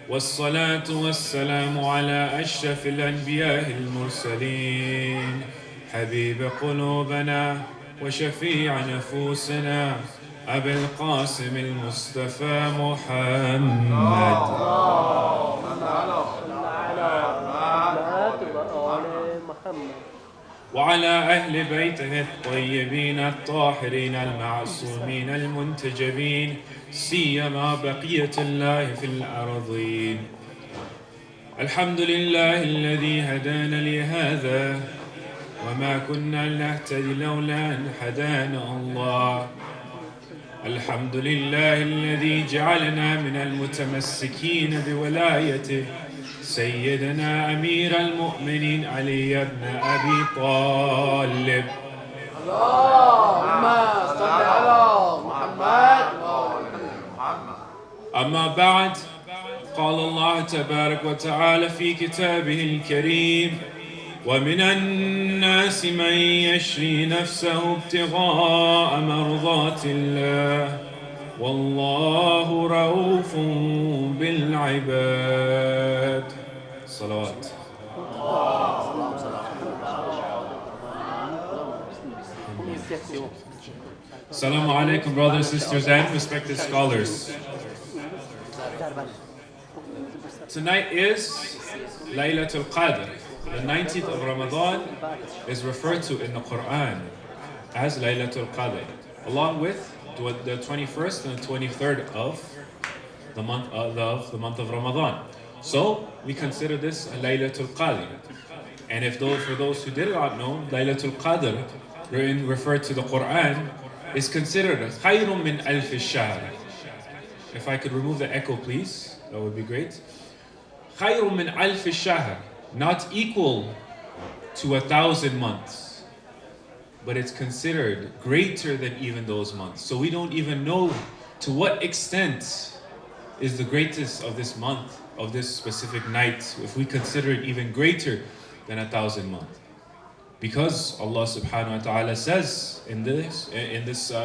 والصلاة والسلام على أشرف الأنبياء المرسلين حبيب قلوبنا وشفيع نفوسنا أبي القاسم المصطفى محمد وعلى أهل بيته الطيبين الطاهرين المعصومين المنتجبين سيما بقية الله في الأرضين. الحمد لله الذي هدانا لهذا وما كنا لنهتدي لولا أن هدانا الله. الحمد لله الذي جعلنا من المتمسكين بولايته سيدنا أمير المؤمنين علي بن أبي طالب. اللهم صل على محمد. أما بعد، قال الله تبارك وتعالى في كتابه الكريم: ومن الناس من يشري نفسه ابتغاء مرضات الله والله رؤوف بالعباد. صلوات. Assalamu alaikum, brothers, sisters, and respected scholars. Tonight is Laylatul Qadr. The 19th of Ramadan is referred to in the Quran as Laylatul Qadr, along with the 21st and the 23rd of the month of Ramadan. So we consider this a Laylatul Qadr. And for those who did not know, Laylatul Qadr, referred to the Quran, is considered khayrun min alf shahr. If I could remove the echo, please, that would be great. Khayrun min alf shahr, not equal to 1,000 months, but it's considered greater than even those months. So we don't even know to what extent is the greatest of this month, of this specific night, if we consider it even greater than 1,000 months. Because Allah subhanahu wa ta'ala says in this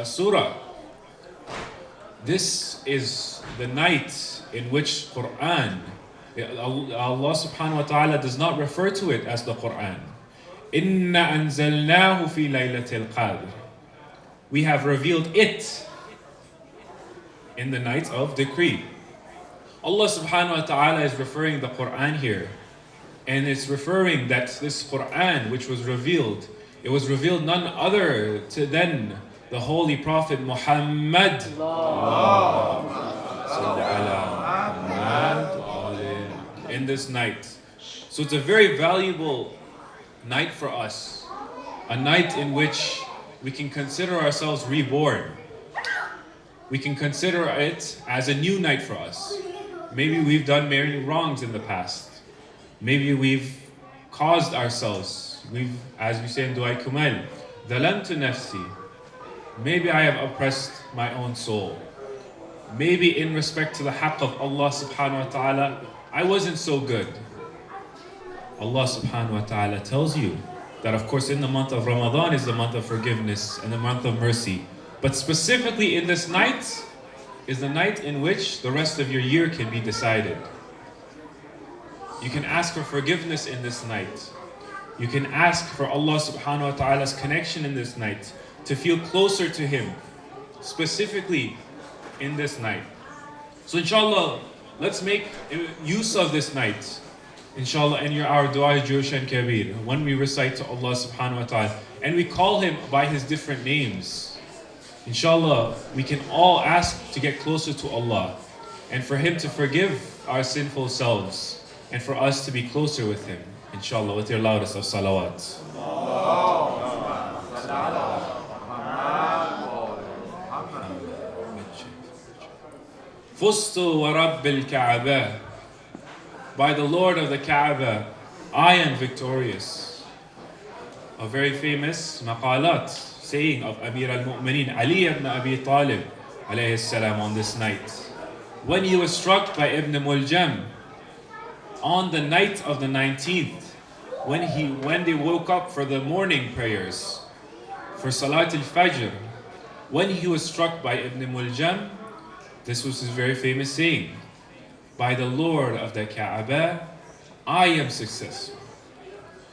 surah, this is the night in which Quran, Allah subhanahu wa ta'ala does not refer to it as the Quran. Inna anzalnahu fi laylatil qadr. We have revealed it in the night of decree. Allah subhanahu wa ta'ala is referring the Quran here. And it's referring that this Quran, which was revealed, it was revealed none other than the Holy Prophet Muhammad. In this night. So it's a very valuable night for us. A night in which we can consider ourselves reborn. We can consider it as a new night for us. Maybe we've done many wrongs in the past. Maybe we've caused ourselves, as we say in Dua Kumal, Dhalamtu nafsi. Maybe I have oppressed my own soul. Maybe in respect to the haqq of Allah subhanahu wa ta'ala, I wasn't so good. Allah subhanahu wa ta'ala tells you that, of course, in the month of Ramadan is the month of forgiveness and the month of mercy. But specifically in this night is the night in which the rest of your year can be decided. You can ask for forgiveness in this night. You can ask for Allah subhanahu wa ta'ala's connection in this night, to feel closer to Him, specifically in this night. So inshallah, let's make use of this night. Inshallah, in our dua Joshan Kabir, when we recite to Allah subhanahu wa ta'ala, and we call Him by His different names. Inshallah, we can all ask to get closer to Allah, and for Him to forgive our sinful selves, and for us to be closer with Him. Inshallah, with your loudest of salawat. Fuztu wa Rabbil Kaaba. By the Lord of the Kaaba, I am victorious. A very famous maqalat, saying of Amir al-Mu'mineen Ali ibn Abi Talib alayhi salam on this night. When he was struck by Ibn Muljam on the night of the 19th, when they woke up for the morning prayers, for Salat al-Fajr, when he was struck by Ibn Muljam, this was his very famous saying. by the Lord of the Kaaba, I am successful.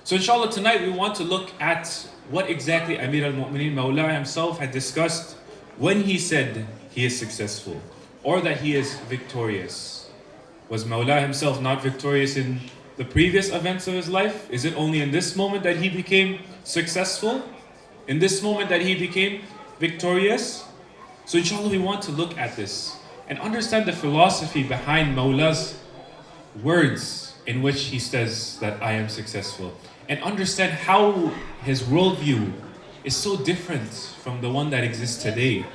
So inshallah tonight we want to look at what exactly Amir al-Mu'mineen Mawla himself had discussed when he said he is successful or that he is victorious. Was Mawla himself not victorious in the previous events of his life? Is it only in this moment that he became successful? In this moment that he became victorious? So inshallah we want to look at this and understand the philosophy behind Mawla's words in which he says that I am successful, and understand how his worldview is so different from the one that exists today,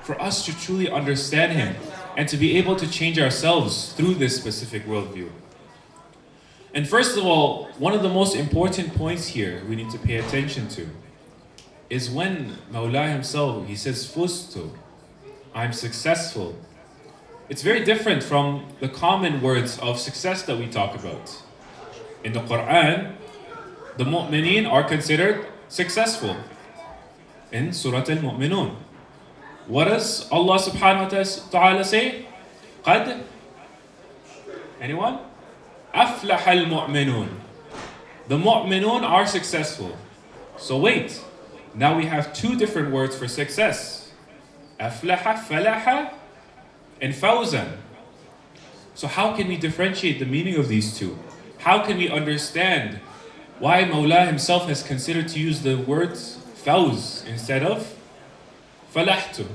for us to truly understand him and to be able to change ourselves through this specific worldview. And first of all, one of the most important points here we need to pay attention to is when Mawla himself, he says, Fuztu, I'm successful. It's very different from the common words of success that we talk about. In the Quran, the mu'mineen are considered successful. In Surah Al-Mu'minun. What does Allah subhanahu wa ta'ala say? قَدْ Anyone? أَفْلَحَ الْمُؤْمِنُونَ. The mu'minun are successful. So wait, now we have two different words for success. أَفْلَحَ فَلَحَ and fawzan. So how can we differentiate the meaning of these two? How can we understand why Mawla himself has considered to use the words fawz instead of falahtu,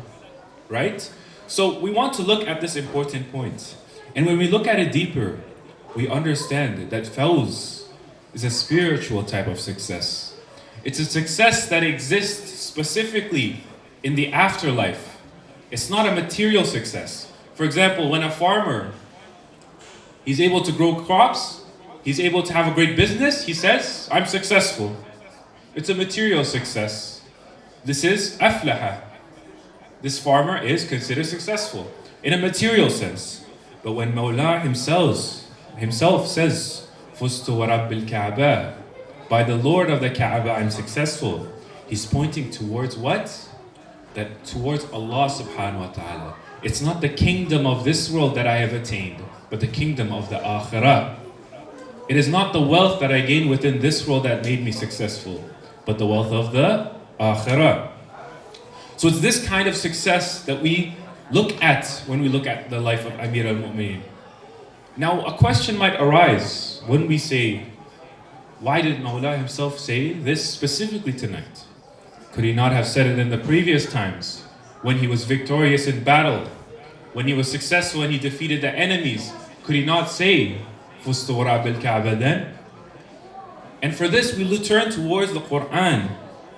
right? So we want to look at this important point. And when we look at it deeper, we understand that fawz is a spiritual type of success. It's a success that exists specifically in the afterlife. It's not a material success. For example, when a farmer, he's able to grow crops, he's able to have a great business, he says, I'm successful. It's a material success. This is aflaha. This farmer is considered successful in a material sense. But when Mawla himself says, Fuztu wa Rabbil Kaaba, by the Lord of the Kaaba I'm successful, he's pointing towards what? That towards Allah subhanahu wa ta'ala. It's not the kingdom of this world that I have attained, but the kingdom of the akhirah. It is not the wealth that I gained within this world that made me successful, but the wealth of the akhirah. So it's this kind of success that we look at when we look at the life of Amir al-Mu'mineen. Now a question might arise when we say, why did Mawla himself say this specifically tonight? Could he not have said it in the previous times? When he was victorious in battle, when he was successful and he defeated the enemies, could he not say, Fuztu wa Rabbil Kaaba then? And for this, we turn towards the Quran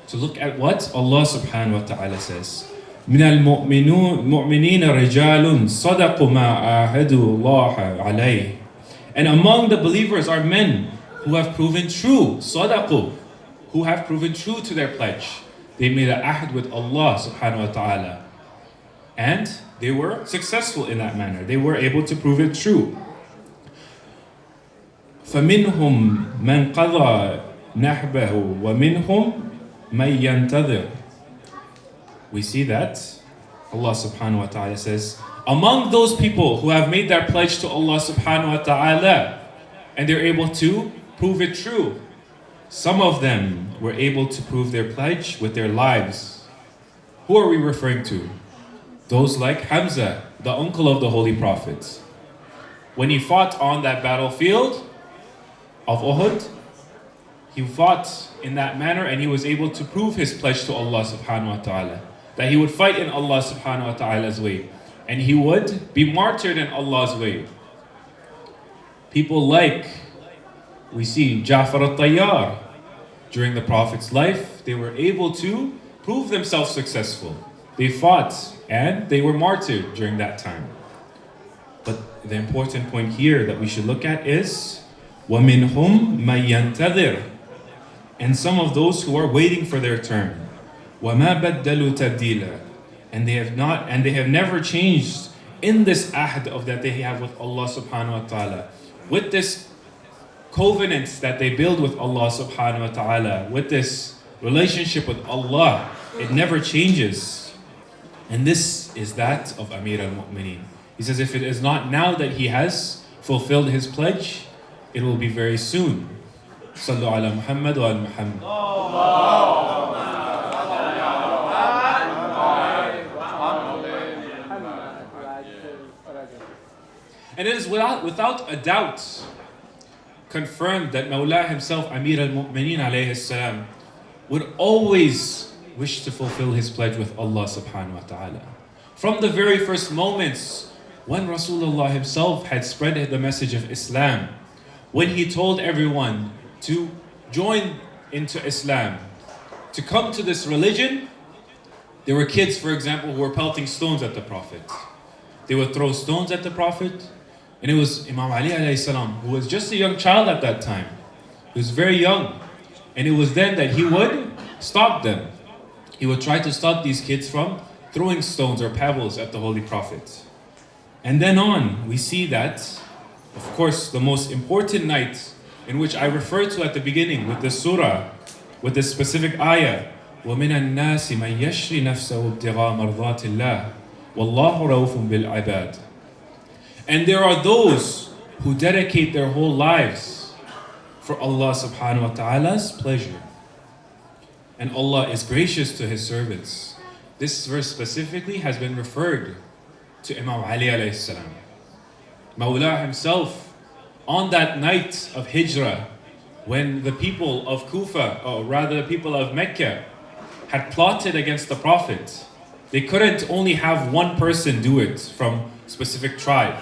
to look at what Allah subhanahu wa ta'ala says. مِنَ الْمُؤْمِنِينَ رِجَالٌ صَدَقُوا مَا عَاهَدُوا اللَّهَ عَلَيْهِ. And among the believers are men who have proven true, صَدَقُوا, who have proven true to their pledge. They made an ahd with Allah subhanahu wa ta'ala. And they were successful in that manner. They were able to prove it true. فَمِنْهُمْ مَنْ قَضَى نَحْبَهُ وَمِنْهُمْ مَنْ يَنْتَظِرُ. We see that Allah subhanahu wa ta'ala says, among those people who have made their pledge to Allah subhanahu wa ta'ala, and they're able to prove it true, some of them were able to prove their pledge with their lives. Who are we referring to? Those like Hamza, the uncle of the Holy Prophet. When he fought on that battlefield of Uhud, he fought in that manner and he was able to prove his pledge to Allah subhanahu wa ta'ala. That he would fight in Allah subhanahu wa ta'ala's way. And he would be martyred in Allah's way. People like, we see Ja'far al-Tayyar. During the Prophet's life, they were able to prove themselves successful. They fought and they were martyred during that time. But the important point here that we should look at is وَمِنْهُمْ مَنْ يَنْتَظِرُ. And some of those who are waiting for their turn. وَمَا بَدَّلُوا تَبْدِيلًا. And they have never changed in this ahd of that they have with Allah subhanahu wa ta'ala. With this covenants that they build with Allah subhanahu wa ta'ala, with this relationship with Allah, it never changes. And this is that of Amir al-Mu'mineen. He says if it is not now that he has fulfilled his pledge, it will be very soon. Sallu ala Muhammad wa al Muhammad. And it is without a doubt confirmed that Mawla himself, Amir al-Mu'mineen alayhi salam, would always wish to fulfill his pledge with Allah subhanahu wa ta'ala. From the very first moments when Rasulullah himself had spread the message of Islam, when he told everyone to join into Islam, to come to this religion, there were kids, for example, who were pelting stones at the Prophet. They would throw stones at the Prophet, and it was Imam Ali alayhi salam, who was just a young child at that time. He was very young. And it was then that he would stop them. He would try to stop these kids from throwing stones or pebbles at the Holy Prophet. And then on, we see that, of course, the most important night in which I referred to at the beginning with the surah, with this specific ayah, وَمِنَ النَّاسِ مَنْ يَشْرِ نَفْسَهُ ابْتِغَاءَ مَرْضَاتِ اللَّهِ وَاللَّهُ رَوْفٌ بِالْعِبَادِ. And there are those who dedicate their whole lives for Allah subhanahu wa ta'ala's pleasure. And Allah is gracious to His servants. This verse specifically has been referred to Imam Ali alayhi salam. Mawla himself, on that night of Hijrah, when the people of Kufa, or rather the people of Mecca, had plotted against the Prophet, they couldn't only have one person do it from a specific tribe.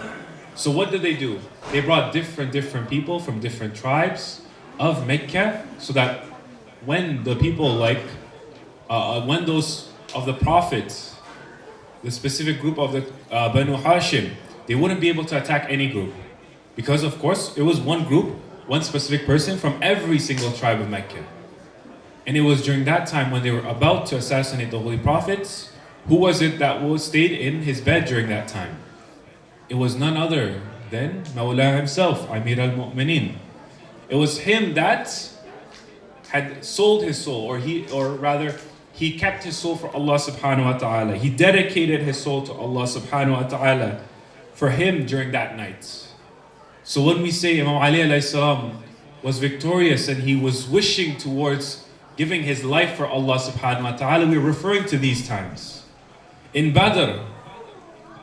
So what did they do? They brought different people from different tribes of Mecca, so that when the people when those of the Prophet, the specific group of the Banu Hashim, they wouldn't be able to attack any group. Because of course, it was one group, one specific person from every single tribe of Mecca. And it was during that time when they were about to assassinate the Holy Prophet. Who was it that stayed in his bed during that time? It was none other than Mawla himself, Amir al-Mu'mineen. It was him that had sold his soul, or rather, he kept his soul for Allah subhanahu wa ta'ala. He dedicated his soul to Allah subhanahu wa ta'ala for him during that night. So when we say Imam Ali alayhi salam was victorious and he was wishing towards giving his life for Allah subhanahu wa ta'ala, we're referring to these times. In Badr,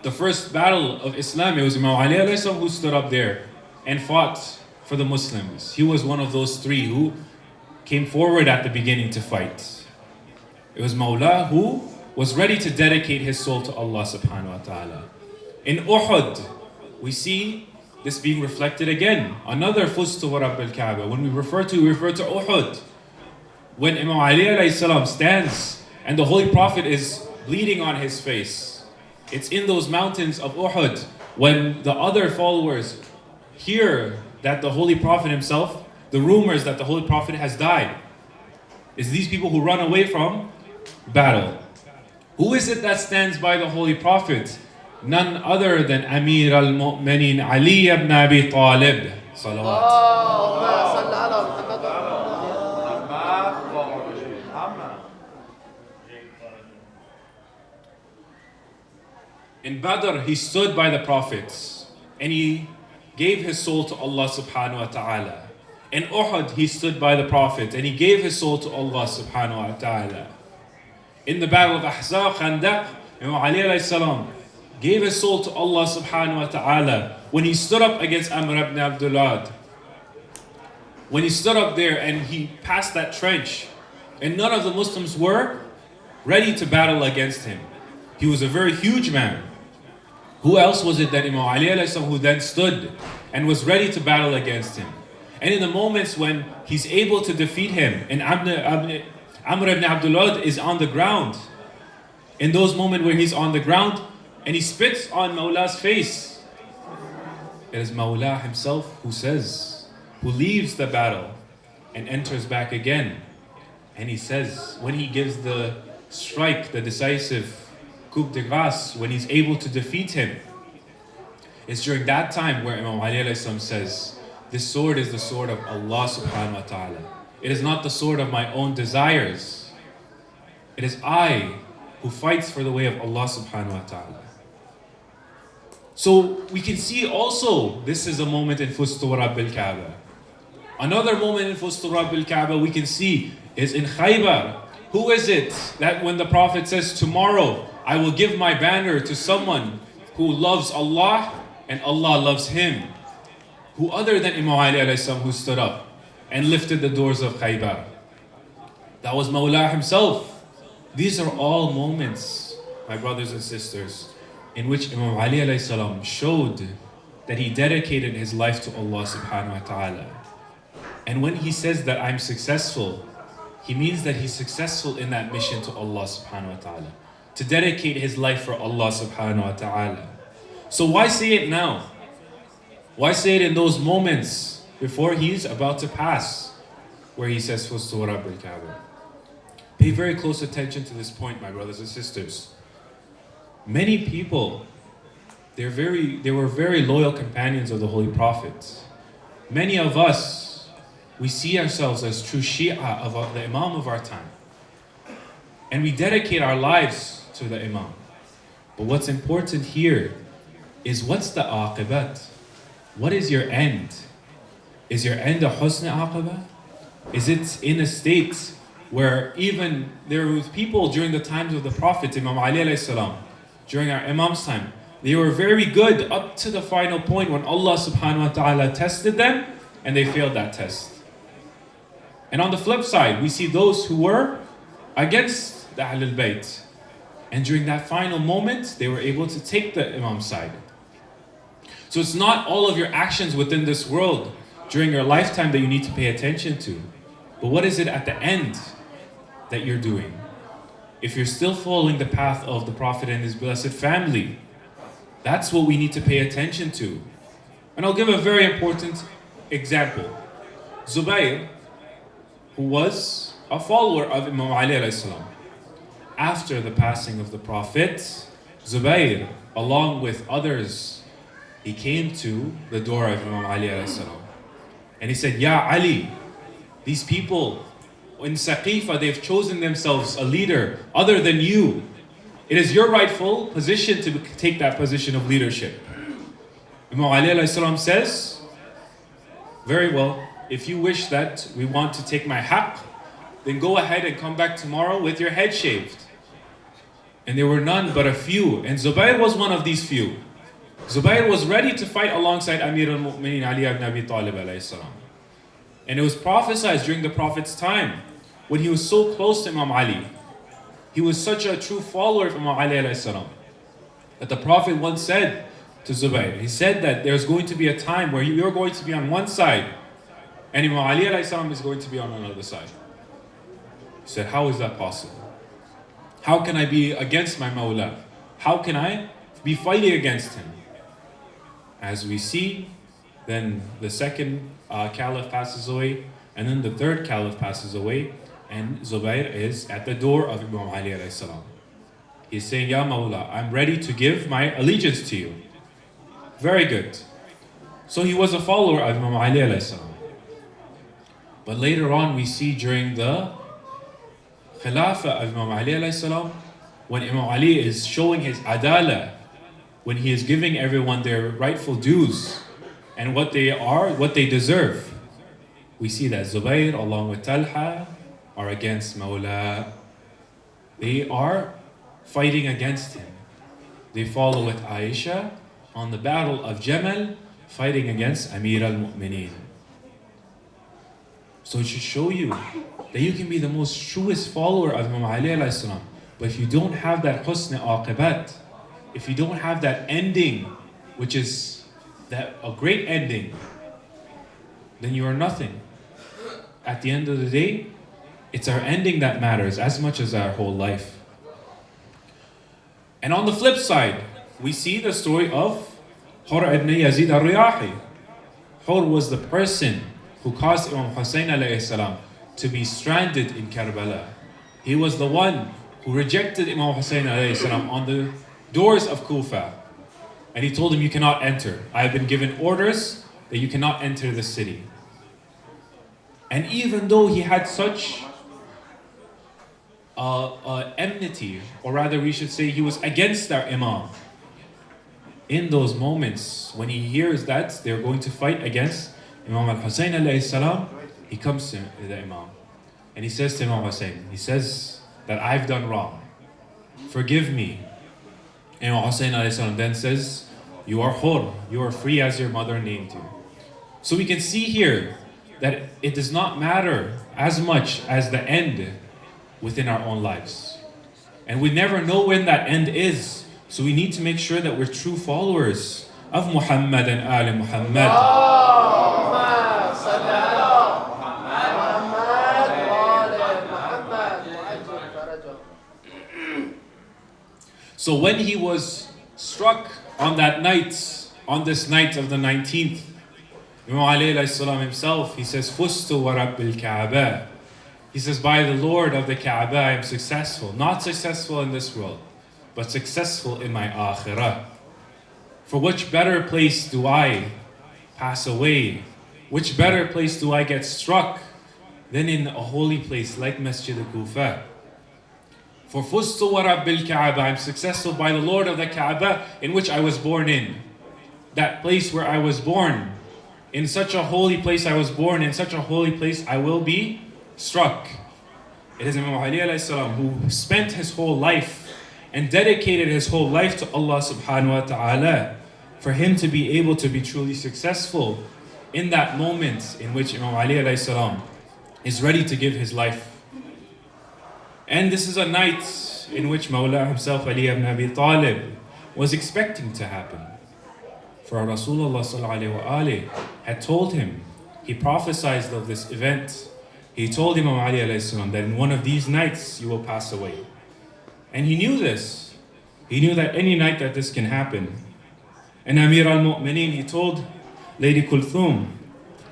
the first battle of Islam, it was Imam Ali alayhi salam who stood up there and fought for the Muslims. He was one of those three who came forward at the beginning to fight. It was Mawla who was ready to dedicate his soul to Allah subhanahu wa ta'ala. In Uhud, we see this being reflected again. Another Fuztu wa Rabbil Kaaba. When we refer to Uhud. When Imam Ali alayhi salam stands and the Holy Prophet is bleeding on his face. It's in those mountains of Uhud when the other followers hear that the Holy Prophet himself, the rumors that the Holy Prophet has died. It's these people who run away from battle. Who is it that stands by the Holy Prophet? None other than Amir al-Mu'mineen Ali ibn Abi Talib. Salawat. In Badr, he stood by the prophets and he gave his soul to Allah subhanahu wa ta'ala. In Uhud, he stood by the Prophet and he gave his soul to Allah subhanahu wa ta'ala. In the battle of Ahzab, Khandaq, Imam Ali alayhi salam gave his soul to Allah subhanahu wa ta'ala when he stood up against Amr ibn Abdullah. When he stood up there and he passed that trench and none of the Muslims were ready to battle against him. He was a very huge man. Who else was it that Imam Ali alayhi salam who then stood and was ready to battle against him? And in the moments when he's able to defeat him, and Amr ibn Abdullah is on the ground, in those moments where he's on the ground and he spits on Mawla's face, it is Mawla himself who says, who leaves the battle and enters back again. And he says, when he gives the strike, the decisive coup de grace, when he's able to defeat him, it's during that time where Imam Ali alayhi salam says, this sword is the sword of Allah subhanahu wa ta'ala. It is not the sword of my own desires. It is I who fights for the way of Allah subhanahu wa ta'ala. So we can see also this is a moment in Fuztu Rabbil Kaaba. Another moment in Fuztu Rabbil Kaaba we can see is in Khaybar. Who is it that when the Prophet says, tomorrow I will give my banner to someone who loves Allah and Allah loves him? Who other than Imam Ali alayhi salam, who stood up and lifted the doors of Khaybar? That was Mawla himself. These are all moments, my brothers and sisters, in which Imam Ali alayhi salam showed that he dedicated his life to Allah subhanahu wa ta'ala. And when he says that I'm successful, he means that he's successful in that mission to Allah subhanahu wa ta'ala, to dedicate his life for Allah subhanahu wa ta'ala. So why say it now? Why say it in those moments before he's about to pass, where he says, Fuztu Rabbil Kaaba? Pay very close attention to this point, my brothers and sisters. Many people, they were very loyal companions of the Holy Prophet. Many of us, we see ourselves as true Shia of the Imam of our time. And we dedicate our lives to the Imam. But what's important here is, what's the aqibat? What is your end? Is your end a husn aqibah? Is it in a state where even there were people during the times of the Prophet, Imam Ali alayhi salam, during our Imam's time, they were very good up to the final point when Allah subhanahu wa ta'ala tested them and they failed that test. And on the flip side, we see those who were against the Ahlul Bayt. And during that final moment, they were able to take the Imam's side. So it's not all of your actions within this world during your lifetime that you need to pay attention to. But what is it at the end that you're doing? If you're still following the path of the Prophet and his blessed family, that's what we need to pay attention to. And I'll give a very important example. Zubayr, who was a follower of Imam Ali alayhi salam. After the passing of the Prophet, Zubayr, along with others, he came to the door of Imam Ali alayhi salam. And he said, Ya Ali, these people in Saqifa, they've chosen themselves a leader other than you. It is your rightful position to take that position of leadership. Imam Ali alayhi salam says, very well, if you wish that we want to take my haqq, then go ahead and come back tomorrow with your head shaved. And there were none but a few. And Zubayr was one of these few. Zubayr was ready to fight alongside Amir al-Mu'mineen Ali ibn Abi Talib alayhi salam. And it was prophesied during the Prophet's time, when he was so close to Imam Ali. He was such a true follower of Imam Ali alayhi salam, that the Prophet once said to Zubayr, he said that there's going to be a time where you're going to be on one side, and Imam Ali alayhi salam is going to be on another side. He said, how is that possible? How can I be against my Mawla? How can I be fighting against him? As we see, then the second caliph passes away, and then the third caliph passes away, and Zubayr is at the door of Imam Ali alayhi salam. He's saying, Ya Mawla, I'm ready to give my allegiance to you. Very good. So he was a follower of Imam Ali alayhi salam. But later on we see during the Khilafah of Imam Ali alayhi salam, when Imam Ali is showing his adala, when he is giving everyone their rightful dues and what they are, what they deserve, we see that Zubayr along with Talha are against Mawla. They are fighting against him. They follow with Aisha on the battle of Jamal, fighting against Amir al-Mu'mineen. So it should show you that you can be the most truest follower of Imam Ali alayhi salam, but if you don't have that husn aqibat, if you don't have that ending, which is that a great ending, then you are nothing. At the end of the day, it's our ending that matters as much as our whole life. And on the flip side, we see the story of Hur ibn Yazid al-Riyahi. Hur was the person who caused Imam Hussein alayhi salam to be stranded in Karbala. He was the one who rejected Imam Hussein alayhi salam on the doors of Kufa. And he told him, you cannot enter. I have been given orders that you cannot enter the city. And even though he had such enmity, or rather we should say he was against our Imam, in those moments, when he hears that they're going to fight against Imam al-Hussein alayhi salam, he comes to the Imam and he says to Imam Hussein, he says that I've done wrong. Forgive me. Imam Hussein alayhi salam then says, you are hur, you are free as your mother named you. So we can see here that it does not matter as much as the end within our own lives. And we never know when that end is. So we need to make sure that we're true followers of Muhammad and Ali Muhammad. So when he was struck on that night, on this night of the 19th, Imam Ali alayhi salam himself, he says, Fuztu wa Rabbil Kaaba. He says, by the Lord of the Kaaba, I am successful. Not successful in this world, but successful in my akhirah. For which better place do I pass away? Which better place do I get struck than in a holy place like Masjid al-Kufa? For Fuztu wa Rabbil Kaaba, I am successful by the Lord of the Kaaba in which I was born in. That place where I was born. In such a holy place I was born, in such a holy place I will be struck. It is Imam Ali alayhi salam who spent his whole life and dedicated his whole life to Allah subhanahu wa ta'ala for him to be able to be truly successful in that moment in which Imam Ali alayhi salam is ready to give his life. And this is a night in which Mawla himself, Ali ibn Abi Talib, was expecting to happen. For Rasulullah sallallahu alayhi wa had told him, he prophesied of this event. He told Imam Ali alayhi salam that in one of these nights you will pass away. And he knew this. He knew that any night that this can happen. And Amir al-Mu'mineen, he told Lady Kulthum,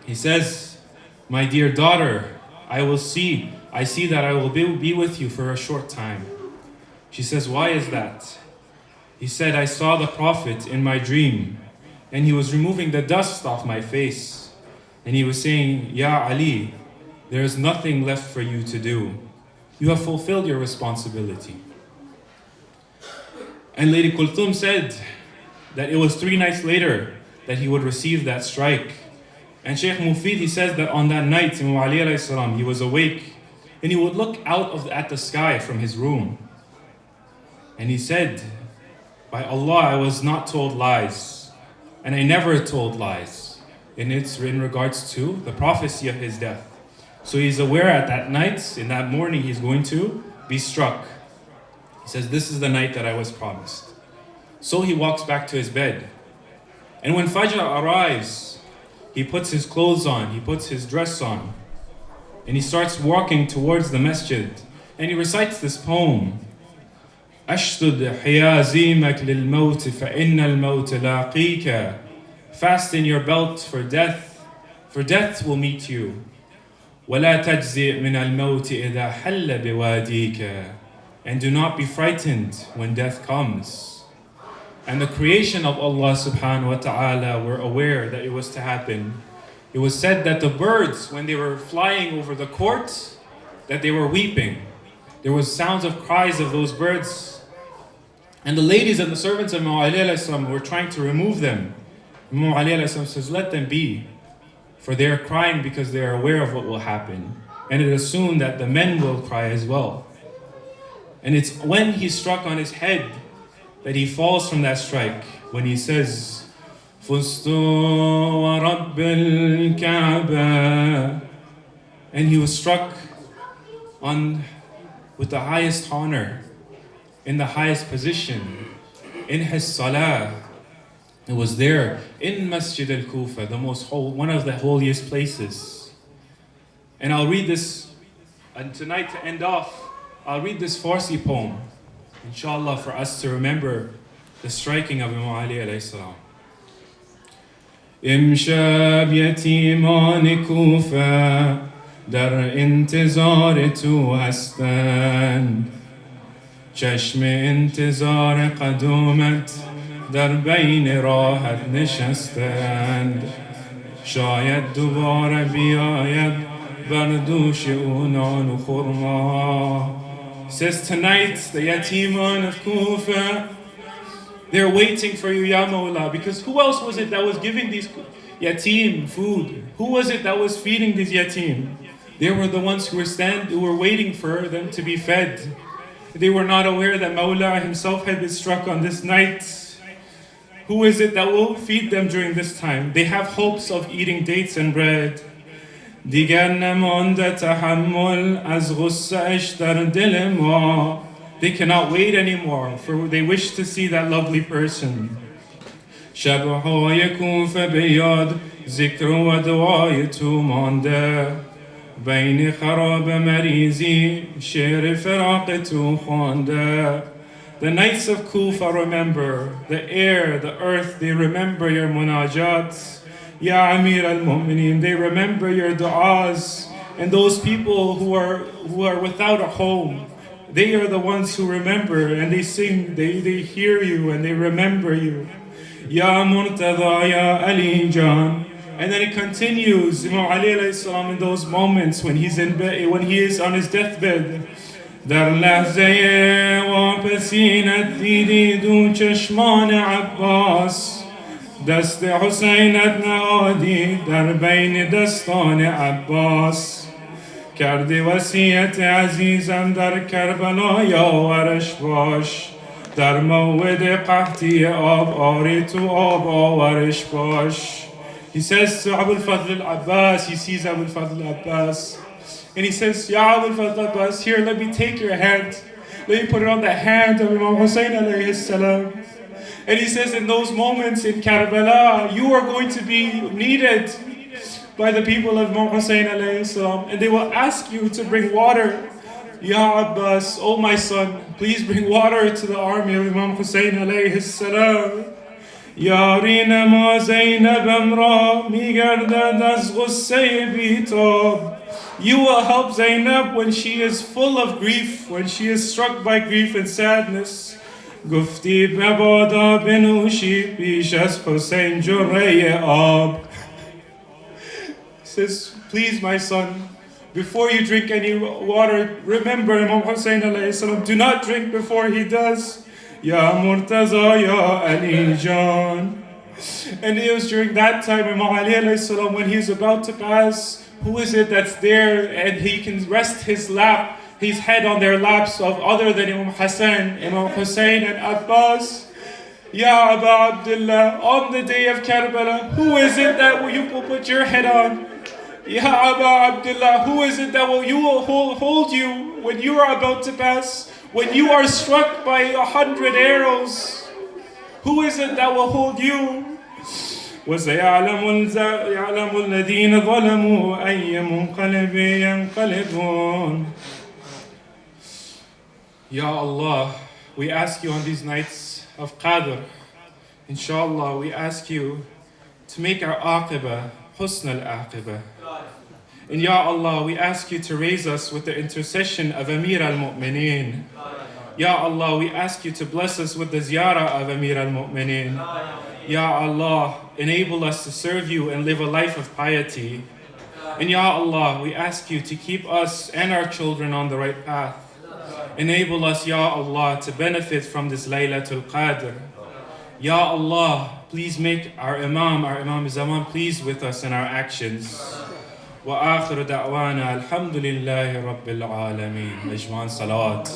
he says, my dear daughter, I see that I will be with you for a short time. She says, why is that? He said, I saw the Prophet in my dream, and he was removing the dust off my face. And he was saying, Ya Ali, there is nothing left for you to do. You have fulfilled your responsibility. And Lady Kulthum said that it was 3 nights later that he would receive that strike. And Shaykh Mufid, he says that on that night, Imam Ali alayhi salam, he was awake and he would look out at the sky from his room. And he said, by Allah, I was not told lies. And I never told lies. And it's in regards to the prophecy of his death. So he's aware at that night, in that morning, he's going to be struck. He says, this is the night that I was promised. So he walks back to his bed. And when Fajr arrives, he puts his clothes on, he puts his dress on, and he starts walking towards the masjid. And he recites this poem. أشدد حيازيمك للموت فإن الموت لاقيك. Fasten your belt for death will meet you. ولا تجزئ من الموت إذا حل بواديك. And do not be frightened when death comes. And the creation of Allah subhanahu wa ta'ala were aware that it was to happen. It was said that the birds, when they were flying over the court, that they were weeping. There was sounds of cries of those birds. And the ladies and the servants of Imam Ali alayhi salam were trying to remove them. Imam Ali alayhi salam says, let them be. For they are crying because they are aware of what will happen. And it is assumed that the men will cry as well. And it's when he's struck on his head that he falls from that strike. When he says, Fuztu wa Rabbil Kaaba. And he was struck with the highest honor, in the highest position, in his salah. It was there in Masjid al-Kufa, one of the holiest places. And I'll read this, and tonight to end off, I'll read this Farsi poem, inshallah, for us to remember the striking of Imam Ali alayhi salam. امشب یتیمان کوفه در انتظار تو هستند چشم انتظار قدومت در بین راحت نشستند شاید دوباره بیاید بر دوش او نان و خرما. Says tonight the Yatiman of Kufa, They're waiting for you, Ya Mawla, because who else was it that was giving these yatim food? Who was it that was feeding these yatim? They were the ones who were waiting for them to be fed. They were not aware that Mawla himself had been struck on this night. Who is it that will feed them during this time? They have hopes of eating dates and bread. دیگر نمانده تحمل از غصه اش در دل ما. They cannot wait anymore, for they wish to see that lovely person. شبهای کوفه به یاد ذکر و دعای تو مانده. بین خراب مریضی شعر فراق تو خوانده. The nights of Kufa remember, the air, the earth, they remember your munajats. Ya Amir al-Mu'mineen, they remember your du'as. And those people who are without a home, they are the ones who remember and they sing, they hear you and they remember you. Ya Murtada, Ya Ali Jan. And then it continues, Imam Ali alayhi salam, in those moments when he is on his deathbed. در لحظه واپسینت دیدی دو چشمان عباس دست حسینت نهادی در بین دستان عباس کردی وصیت عزیزم در کربلا یاورش باش در موعد قحطی آب آری تو آب آورش باش. He says to Abul Fadl al-Abbas, he sees Abul Fadl al-Abbas, and he says, Ya Abul Fadl al-Abbas, here, let me take your hand. Let me put it on the hand of Imam Hussein alayhi salam. And he says, in those moments in Karbala, you are going to be needed by the people of Imam Hussein alayhi salam, and they will ask you to bring water. Ya Abbas, oh my son, please bring water to the army of Imam Hussein alayhi salam. یاری نما زینبم را میگردد از غصه بیتاب. You will help Zainab when she is full of grief, when she is struck by grief and sadness. گفتی مبادا بنوشی پیش از حسین جره آب. Says, please my son, before you drink any water, remember Imam Hussein alayhi salam, do not drink before he does. Ya Murtaza, Ya Ali Jan. And it was during that time, Imam Ali alayhi salam, when he is about to pass, who is it that's there and he can rest his head on their laps of other than Imam Hassan, Imam Hussein and Abbas? Ya Aba Abdullah, on the day of Karbala, who is it that you will put your head on? Ya Aba Abdullah, who is it that you will hold you when you are about to pass? When you are struck by 100 arrows, who is it that will hold you? وَسَيَعْلَمُ الَّذِينَ ظَلَمُوا أَيَّ مُنْقَلِبٍ يَنْقَلِبُونَ. Ya Allah, we ask you on these nights of Qadr, inshallah, we ask you to make our aqibah husn al-aqibah. And Ya Allah, we ask you to raise us with the intercession of Amir al-Mu'mineen. Ya Allah, we ask you to bless us with the ziyarah of Amir al-Mu'mineen. Ya Allah, enable us to serve you and live a life of piety. And Ya Allah, we ask you to keep us and our children on the right path. Enable us, Ya Allah, to benefit from this Laylatul Qadr. Ya Allah, please make our Imam Zaman, pleased with us and our actions. وآخر دعوانا الحمد لله رب العالمين. مجموعة صلوات.